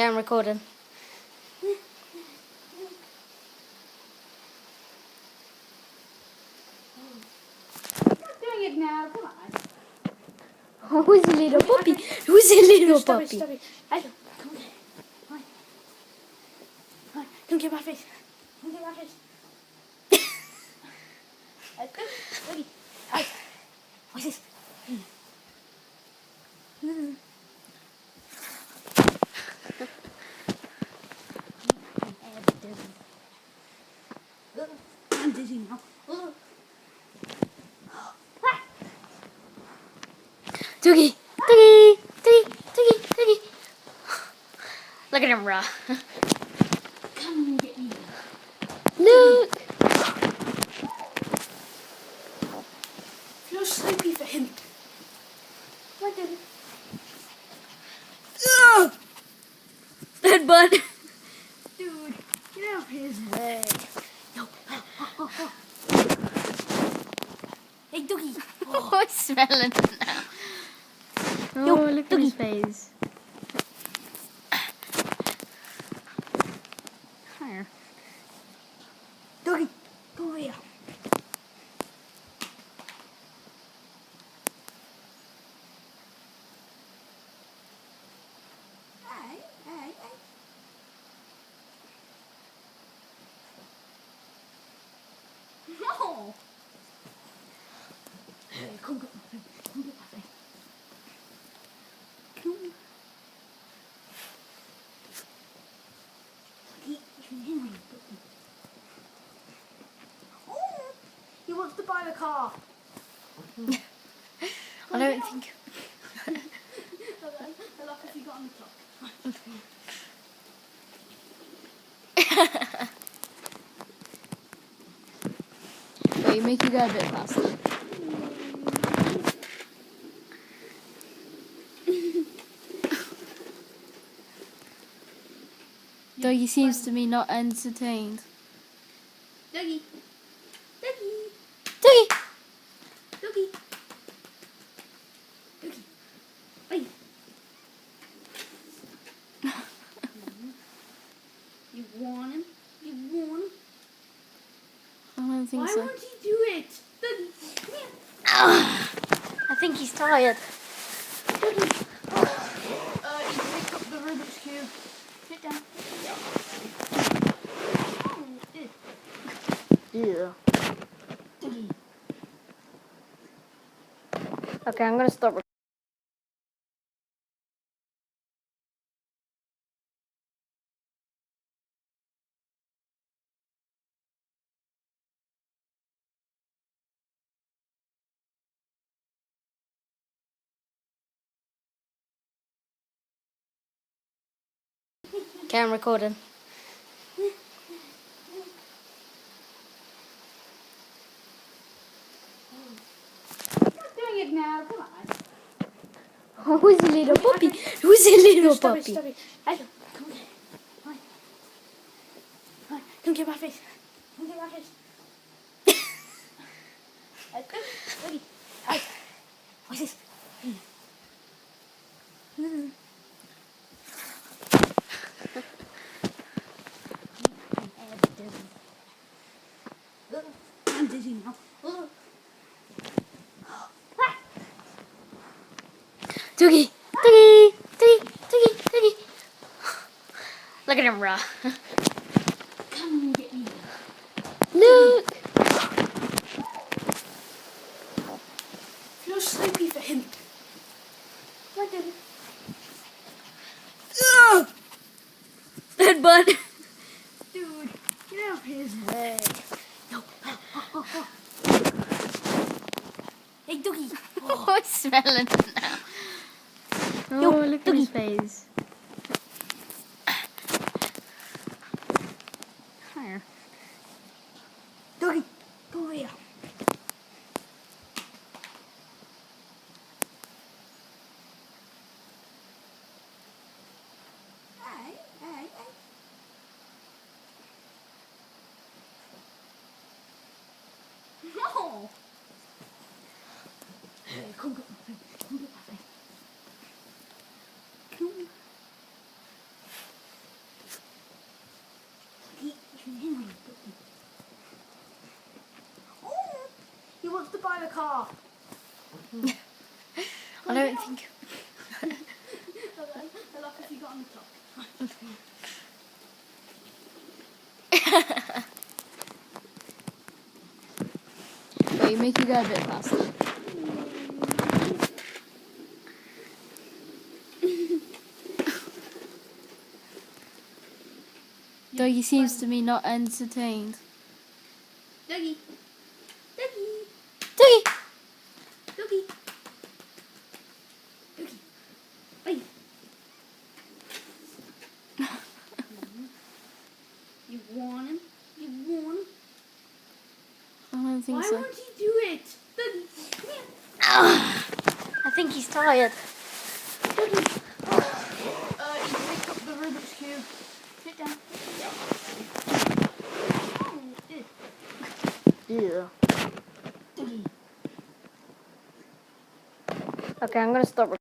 Okay, I'm recording. Doing it now, come on. Oh, who's a little puppy? Who's a little Stop puppy? it, stop it. I don't, come here. Come on. Come on, come get my face. Come get my face. Look. Hi. What's this? I'm dizzy now. Doogie, Doogie, Doogie, Doogie, Doogie. Look at him, raw. Come and get me. Look. Feel sleepy for him. What did it? Ugh. Headbutt. Dude, get off his leg. No. Hey, Doogie. Oh, I smell it now. Oh, Yo, look at his Doogie. face. Here. Doogie, come here. Hey. No. Hey, come get my face. Come get my face. Come. Oh, he wants to buy the car. I don't think. I like if you got on the clock. Wait, make you go a bit faster. Doggy seems to be not entertained. Doogie. Doogie! Doogie. Hey. You want him? I don't think Why so. won't he do it? Doogie, come here. I think he's tired. Doogie. You picked up the Rubik's Cube. Sit down. Yeah. Doogie. Okay, I'm gonna stop. Okay, I'm recording. Doing it now, come on. Oh, who's a little puppy? Who's a little Stop puppy? it. I don't, come here. Come on, come get my face. Come get my face. Doogie. Hi. What's this? I'm dizzy now. Doogie, Doogie, Doogie, Doogie, Doogie. Look at him, raw. Come and get me. Look. Feel sleepy for him. What did it? Ugh. Headbutt. Dude, get off his leg. No. Hey, Doogie. Oh, I smell it now. Oh, Yo, look at his Doogie. face. Here. Doogie, come here. Hey. No. Hey, come get my face. car. I don't think. I like if you got on the top. Wait, make you go a bit faster. Dougie seems to be not entertained. Dougie. Dougie. Dougie! Dougie. Dougie. Bye. You want him? You want him? I don't think Why so. won't he do it? Dougie, come here. I think he's tired. Dougie. You picked up the Rubik's Cube. Sit down. Yeah. Dougie. Okay, I'm gonna stop.